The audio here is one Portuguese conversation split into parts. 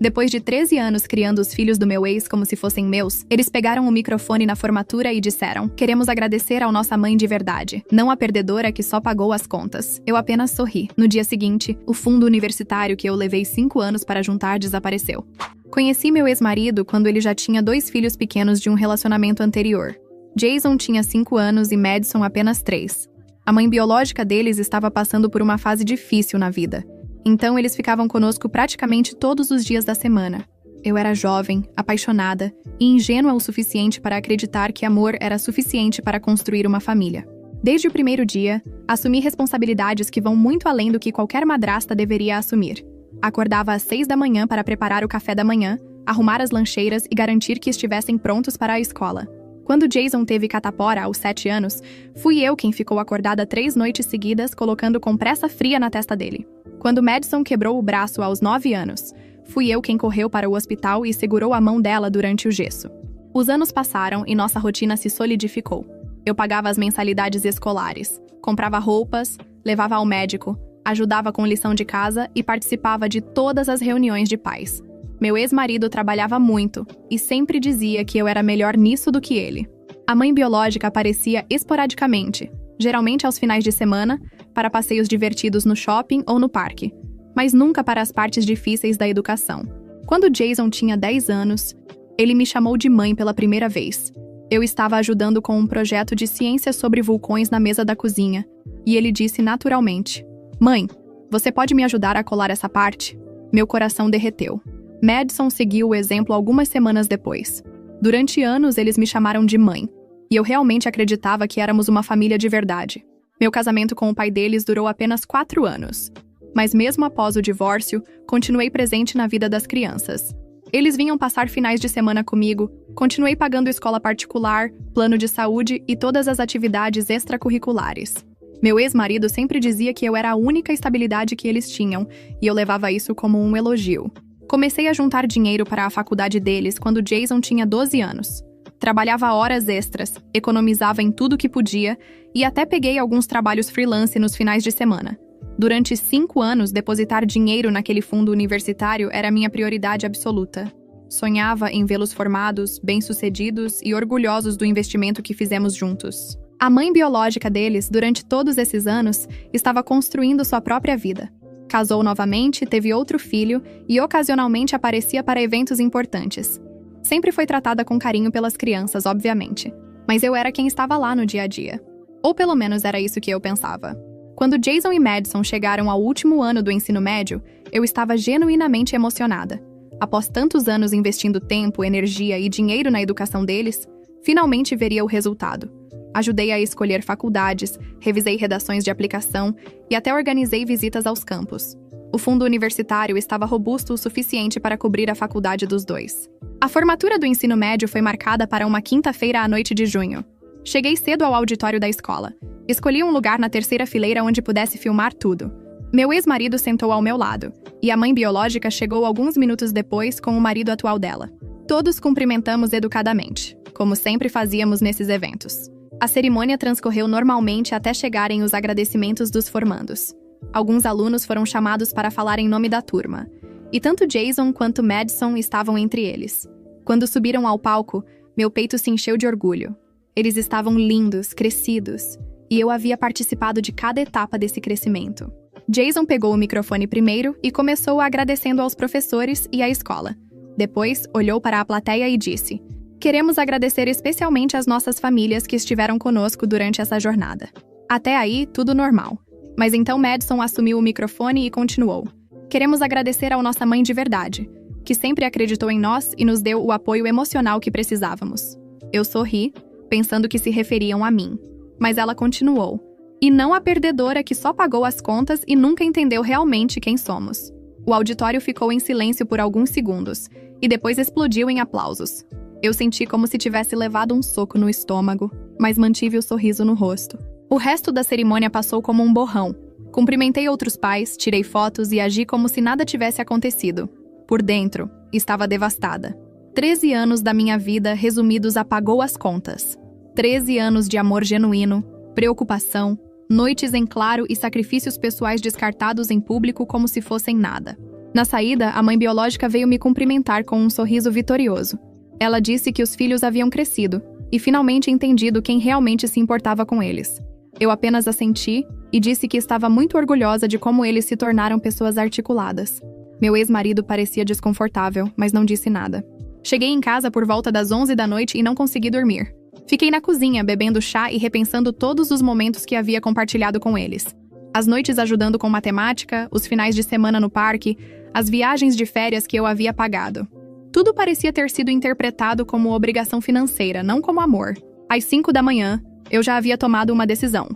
Depois de 13 anos criando os filhos do meu ex como se fossem meus, eles pegaram o microfone na formatura e disseram: "Queremos agradecer à nossa mãe de verdade, não a perdedora que só pagou as contas." Eu apenas sorri. No dia seguinte, o fundo universitário que eu levei 5 anos para juntar desapareceu. Conheci meu ex-marido quando ele já tinha 2 filhos pequenos de um relacionamento anterior. Jason tinha 5 anos e Madison apenas 3. A mãe biológica deles estava passando por uma fase difícil na vida. Então eles ficavam conosco praticamente todos os dias da semana. Eu era jovem, apaixonada e ingênua o suficiente para acreditar que amor era suficiente para construir uma família. Desde o primeiro dia, assumi responsabilidades que vão muito além do que qualquer madrasta deveria assumir. Acordava às 6 da manhã para preparar o café da manhã, arrumar as lancheiras e garantir que estivessem prontos para a escola. Quando Jason teve catapora aos 7 anos, fui eu quem ficou acordada 3 noites seguidas colocando compressa fria na testa dele. Quando Madison quebrou o braço aos 9 anos, fui eu quem correu para o hospital e segurou a mão dela durante o gesso. Os anos passaram e nossa rotina se solidificou. Eu pagava as mensalidades escolares, comprava roupas, levava ao médico, ajudava com lição de casa e participava de todas as reuniões de pais. Meu ex-marido trabalhava muito e sempre dizia que eu era melhor nisso do que ele. A mãe biológica aparecia esporadicamente, geralmente aos finais de semana, para passeios divertidos no shopping ou no parque, mas nunca para as partes difíceis da educação. Quando Jason tinha 10 anos, ele me chamou de mãe pela primeira vez. Eu estava ajudando com um projeto de ciência sobre vulcões na mesa da cozinha, e ele disse naturalmente: "Mãe, você pode me ajudar a colar essa parte?" Meu coração derreteu. Madison seguiu o exemplo algumas semanas depois. Durante anos, eles me chamaram de mãe, e eu realmente acreditava que éramos uma família de verdade. Meu casamento com o pai deles durou apenas 4 anos. Mas mesmo após o divórcio, continuei presente na vida das crianças. Eles vinham passar finais de semana comigo, continuei pagando escola particular, plano de saúde e todas as atividades extracurriculares. Meu ex-marido sempre dizia que eu era a única estabilidade que eles tinham, e eu levava isso como um elogio. Comecei a juntar dinheiro para a faculdade deles quando Jason tinha 12 anos. Trabalhava horas extras, economizava em tudo que podia e até peguei alguns trabalhos freelance nos finais de semana. Durante 5 anos, depositar dinheiro naquele fundo universitário era minha prioridade absoluta. Sonhava em vê-los formados, bem-sucedidos e orgulhosos do investimento que fizemos juntos. A mãe biológica deles, durante todos esses anos, estava construindo sua própria vida. Casou novamente, teve outro filho e ocasionalmente aparecia para eventos importantes. Sempre foi tratada com carinho pelas crianças, obviamente, mas eu era quem estava lá no dia a dia. Ou pelo menos era isso que eu pensava. Quando Jason e Madison chegaram ao último ano do ensino médio, eu estava genuinamente emocionada. Após tantos anos investindo tempo, energia e dinheiro na educação deles, finalmente veria o resultado. Ajudei a escolher faculdades, revisei redações de aplicação e até organizei visitas aos campus. O fundo universitário estava robusto o suficiente para cobrir a faculdade dos dois. A formatura do ensino médio foi marcada para uma quinta-feira à noite de junho. Cheguei cedo ao auditório da escola. Escolhi um lugar na terceira fileira onde pudesse filmar tudo. Meu ex-marido sentou ao meu lado, e a mãe biológica chegou alguns minutos depois com o marido atual dela. Todos cumprimentamos educadamente, como sempre fazíamos nesses eventos. A cerimônia transcorreu normalmente até chegarem os agradecimentos dos formandos. Alguns alunos foram chamados para falar em nome da turma, e tanto Jason quanto Madison estavam entre eles. Quando subiram ao palco, meu peito se encheu de orgulho. Eles estavam lindos, crescidos, e eu havia participado de cada etapa desse crescimento. Jason pegou o microfone primeiro e começou agradecendo aos professores e à escola. Depois, olhou para a plateia e disse: "Queremos agradecer especialmente às nossas famílias que estiveram conosco durante essa jornada." Até aí, tudo normal. Mas então Madison assumiu o microfone e continuou: "Queremos agradecer à nossa mãe de verdade, que sempre acreditou em nós e nos deu o apoio emocional que precisávamos." Eu sorri, pensando que se referiam a mim. Mas ela continuou: "E não a perdedora que só pagou as contas e nunca entendeu realmente quem somos." O auditório ficou em silêncio por alguns segundos, e depois explodiu em aplausos. Eu senti como se tivesse levado um soco no estômago, mas mantive o sorriso no rosto. O resto da cerimônia passou como um borrão. Cumprimentei outros pais, tirei fotos e agi como se nada tivesse acontecido. Por dentro, estava devastada. 13 anos da minha vida resumidos a pagou as contas. 13 anos de amor genuíno, preocupação, noites em claro e sacrifícios pessoais descartados em público como se fossem nada. Na saída, a mãe biológica veio me cumprimentar com um sorriso vitorioso. Ela disse que os filhos haviam crescido e finalmente entendido quem realmente se importava com eles. Eu apenas assenti e disse que estava muito orgulhosa de como eles se tornaram pessoas articuladas. Meu ex-marido parecia desconfortável, mas não disse nada. Cheguei em casa por volta das 11 da noite e não consegui dormir. Fiquei na cozinha, bebendo chá e repensando todos os momentos que havia compartilhado com eles. As noites ajudando com matemática, os finais de semana no parque, as viagens de férias que eu havia pagado. Tudo parecia ter sido interpretado como obrigação financeira, não como amor. Às 5 da manhã, eu já havia tomado uma decisão.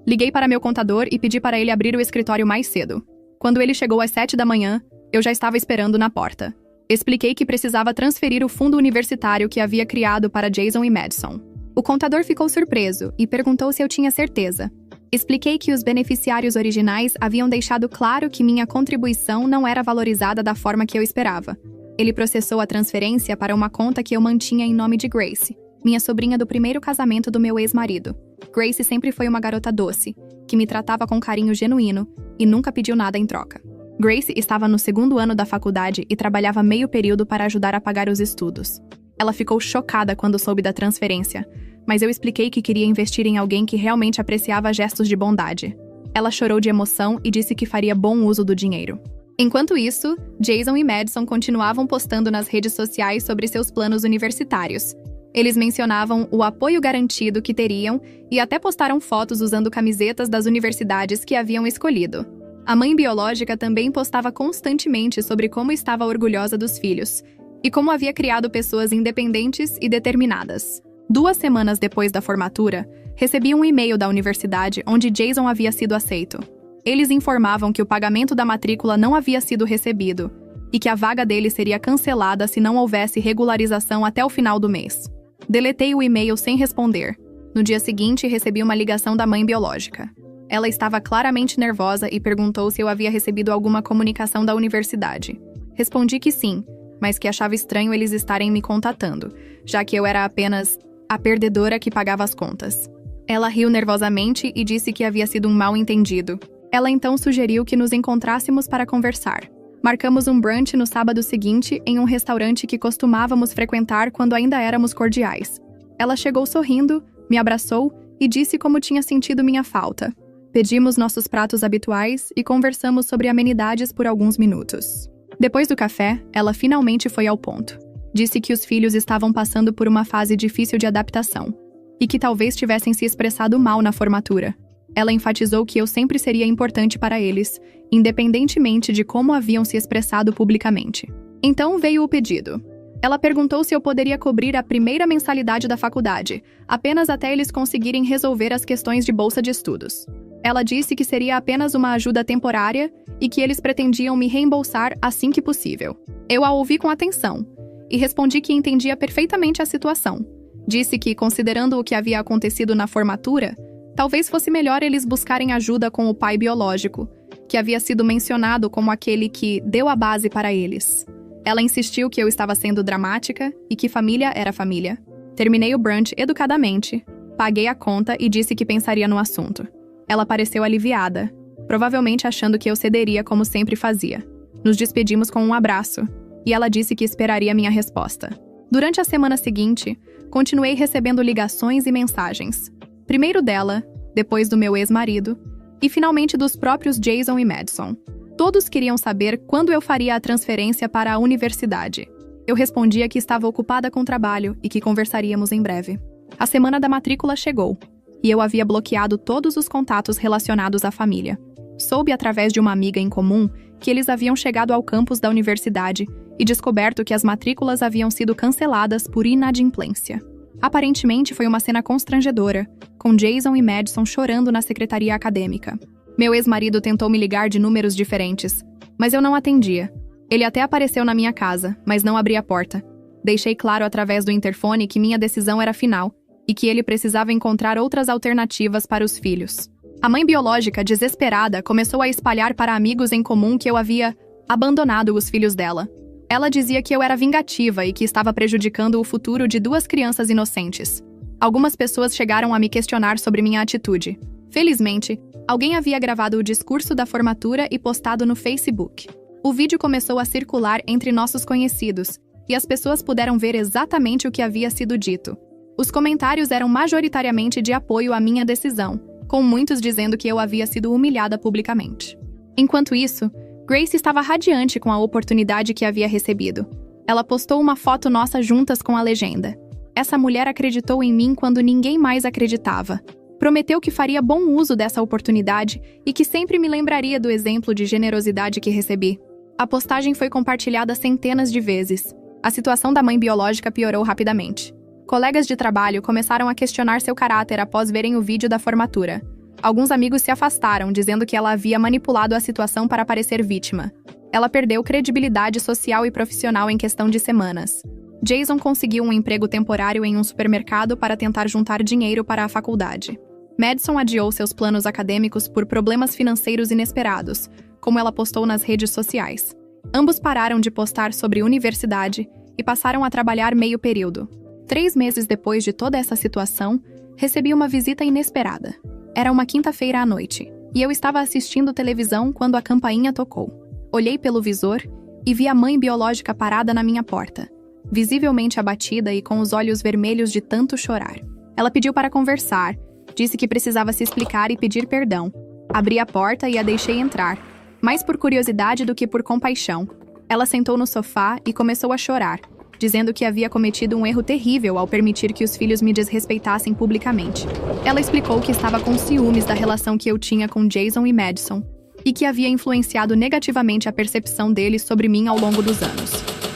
Liguei para meu contador e pedi para ele abrir o escritório mais cedo. Quando ele chegou às 7 da manhã, eu já estava esperando na porta. Expliquei que precisava transferir o fundo universitário que havia criado para Jason e Madison. O contador ficou surpreso e perguntou se eu tinha certeza. Expliquei que os beneficiários originais haviam deixado claro que minha contribuição não era valorizada da forma que eu esperava. Ele processou a transferência para uma conta que eu mantinha em nome de Grace, minha sobrinha do primeiro casamento do meu ex-marido. Grace sempre foi uma garota doce, que me tratava com carinho genuíno e nunca pediu nada em troca. Grace estava no 2º ano da faculdade e trabalhava meio período para ajudar a pagar os estudos. Ela ficou chocada quando soube da transferência, mas eu expliquei que queria investir em alguém que realmente apreciava gestos de bondade. Ela chorou de emoção e disse que faria bom uso do dinheiro. Enquanto isso, Jason e Madison continuavam postando nas redes sociais sobre seus planos universitários. Eles mencionavam o apoio garantido que teriam e até postaram fotos usando camisetas das universidades que haviam escolhido. A mãe biológica também postava constantemente sobre como estava orgulhosa dos filhos e como havia criado pessoas independentes e determinadas. 2 semanas depois da formatura, recebi um e-mail da universidade onde Jason havia sido aceito. Eles informavam que o pagamento da matrícula não havia sido recebido e que a vaga dele seria cancelada se não houvesse regularização até o final do mês. Deletei o e-mail sem responder. No dia seguinte, recebi uma ligação da mãe biológica. Ela estava claramente nervosa e perguntou se eu havia recebido alguma comunicação da universidade. Respondi que sim, mas que achava estranho eles estarem me contatando, já que eu era apenas a perdedora que pagava as contas. Ela riu nervosamente e disse que havia sido um mal-entendido. Ela então sugeriu que nos encontrássemos para conversar. Marcamos um brunch no sábado seguinte em um restaurante que costumávamos frequentar quando ainda éramos cordiais. Ela chegou sorrindo, me abraçou e disse como tinha sentido minha falta. Pedimos nossos pratos habituais e conversamos sobre amenidades por alguns minutos. Depois do café, ela finalmente foi ao ponto. Disse que os filhos estavam passando por uma fase difícil de adaptação e que talvez tivessem se expressado mal na formatura. Ela enfatizou que eu sempre seria importante para eles, independentemente de como haviam se expressado publicamente. Então veio o pedido. Ela perguntou se eu poderia cobrir a primeira mensalidade da faculdade, apenas até eles conseguirem resolver as questões de bolsa de estudos. Ela disse que seria apenas uma ajuda temporária e que eles pretendiam me reembolsar assim que possível. Eu a ouvi com atenção e respondi que entendia perfeitamente a situação. Disse que, considerando o que havia acontecido na formatura, talvez fosse melhor eles buscarem ajuda com o pai biológico, que havia sido mencionado como aquele que deu a base para eles. Ela insistiu que eu estava sendo dramática e que família era família. Terminei o brunch educadamente, paguei a conta e disse que pensaria no assunto. Ela pareceu aliviada, provavelmente achando que eu cederia como sempre fazia. Nos despedimos com um abraço, e ela disse que esperaria minha resposta. Durante a semana seguinte, continuei recebendo ligações e mensagens. Primeiro dela, depois do meu ex-marido, e finalmente dos próprios Jason e Madison. Todos queriam saber quando eu faria a transferência para a universidade. Eu respondia que estava ocupada com trabalho e que conversaríamos em breve. A semana da matrícula chegou, e eu havia bloqueado todos os contatos relacionados à família. Soube através de uma amiga em comum que eles haviam chegado ao campus da universidade e descoberto que as matrículas haviam sido canceladas por inadimplência. Aparentemente foi uma cena constrangedora, com Jason e Madison chorando na secretaria acadêmica. Meu ex-marido tentou me ligar de números diferentes, mas eu não atendia. Ele até apareceu na minha casa, mas não abri a porta. Deixei claro através do interfone que minha decisão era final e que ele precisava encontrar outras alternativas para os filhos. A mãe biológica, desesperada, começou a espalhar para amigos em comum que eu havia abandonado os filhos dela. Ela dizia que eu era vingativa e que estava prejudicando o futuro de 2 crianças inocentes. Algumas pessoas chegaram a me questionar sobre minha atitude. Felizmente, alguém havia gravado o discurso da formatura e postado no Facebook. O vídeo começou a circular entre nossos conhecidos, e as pessoas puderam ver exatamente o que havia sido dito. Os comentários eram majoritariamente de apoio à minha decisão, com muitos dizendo que eu havia sido humilhada publicamente. Enquanto isso, Grace estava radiante com a oportunidade que havia recebido. Ela postou uma foto nossa juntas com a legenda: "Essa mulher acreditou em mim quando ninguém mais acreditava. Prometeu que faria bom uso dessa oportunidade e que sempre me lembraria do exemplo de generosidade que recebi." A postagem foi compartilhada centenas de vezes. A situação da mãe biológica piorou rapidamente. Colegas de trabalho começaram a questionar seu caráter após verem o vídeo da formatura. Alguns amigos se afastaram, dizendo que ela havia manipulado a situação para parecer vítima. Ela perdeu credibilidade social e profissional em questão de semanas. Jason conseguiu um emprego temporário em um supermercado para tentar juntar dinheiro para a faculdade. Madison adiou seus planos acadêmicos por problemas financeiros inesperados, como ela postou nas redes sociais. Ambos pararam de postar sobre universidade e passaram a trabalhar meio período. 3 meses depois de toda essa situação, recebi uma visita inesperada. Era uma quinta-feira à noite, e eu estava assistindo televisão quando a campainha tocou. Olhei pelo visor e vi a mãe biológica parada na minha porta, visivelmente abatida e com os olhos vermelhos de tanto chorar. Ela pediu para conversar, disse que precisava se explicar e pedir perdão. Abri a porta e a deixei entrar, mais por curiosidade do que por compaixão. Ela sentou no sofá e começou a chorar, dizendo que havia cometido um erro terrível ao permitir que os filhos me desrespeitassem publicamente. Ela explicou que estava com ciúmes da relação que eu tinha com Jason e Madison, e que havia influenciado negativamente a percepção deles sobre mim ao longo dos anos.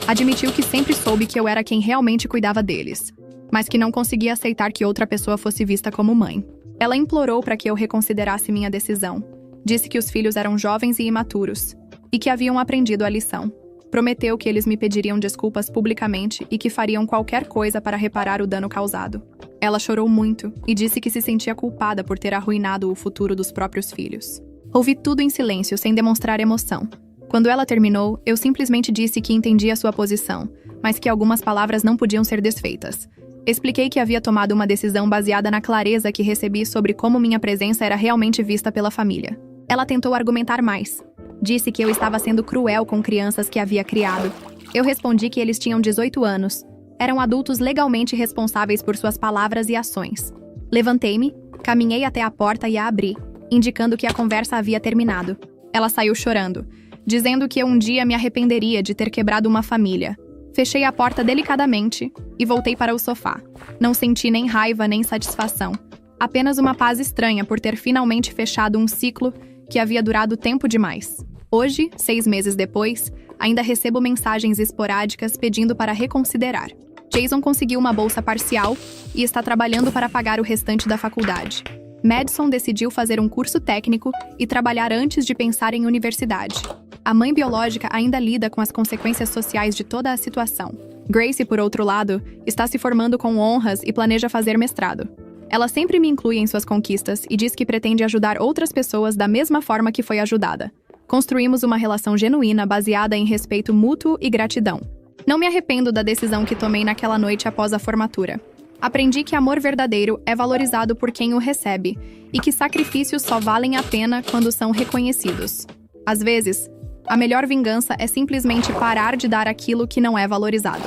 Admitiu que sempre soube que eu era quem realmente cuidava deles, mas que não conseguia aceitar que outra pessoa fosse vista como mãe. Ela implorou para que eu reconsiderasse minha decisão. Disse que os filhos eram jovens e imaturos, e que haviam aprendido a lição. Prometeu que eles me pediriam desculpas publicamente e que fariam qualquer coisa para reparar o dano causado. Ela chorou muito e disse que se sentia culpada por ter arruinado o futuro dos próprios filhos. Ouvi tudo em silêncio, sem demonstrar emoção. Quando ela terminou, eu simplesmente disse que entendia sua posição, mas que algumas palavras não podiam ser desfeitas. Expliquei que havia tomado uma decisão baseada na clareza que recebi sobre como minha presença era realmente vista pela família. Ela tentou argumentar mais. Disse que eu estava sendo cruel com crianças que havia criado. Eu respondi que eles tinham 18 anos. Eram adultos legalmente responsáveis por suas palavras e ações. Levantei-me, caminhei até a porta e a abri, indicando que a conversa havia terminado. Ela saiu chorando, dizendo que eu um dia me arrependeria de ter quebrado uma família. Fechei a porta delicadamente e voltei para o sofá. Não senti nem raiva nem satisfação. Apenas uma paz estranha por ter finalmente fechado um ciclo que havia durado tempo demais. Hoje, 6 meses depois, ainda recebo mensagens esporádicas pedindo para reconsiderar. Jason conseguiu uma bolsa parcial e está trabalhando para pagar o restante da faculdade. Madison decidiu fazer um curso técnico e trabalhar antes de pensar em universidade. A mãe biológica ainda lida com as consequências sociais de toda a situação. Grace, por outro lado, está se formando com honras e planeja fazer mestrado. Ela sempre me inclui em suas conquistas e diz que pretende ajudar outras pessoas da mesma forma que foi ajudada. Construímos uma relação genuína baseada em respeito mútuo e gratidão. Não me arrependo da decisão que tomei naquela noite após a formatura. Aprendi que amor verdadeiro é valorizado por quem o recebe e que sacrifícios só valem a pena quando são reconhecidos. Às vezes, a melhor vingança é simplesmente parar de dar aquilo que não é valorizado.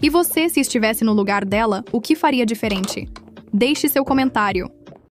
E você, se estivesse no lugar dela, o que faria diferente? Deixe seu comentário.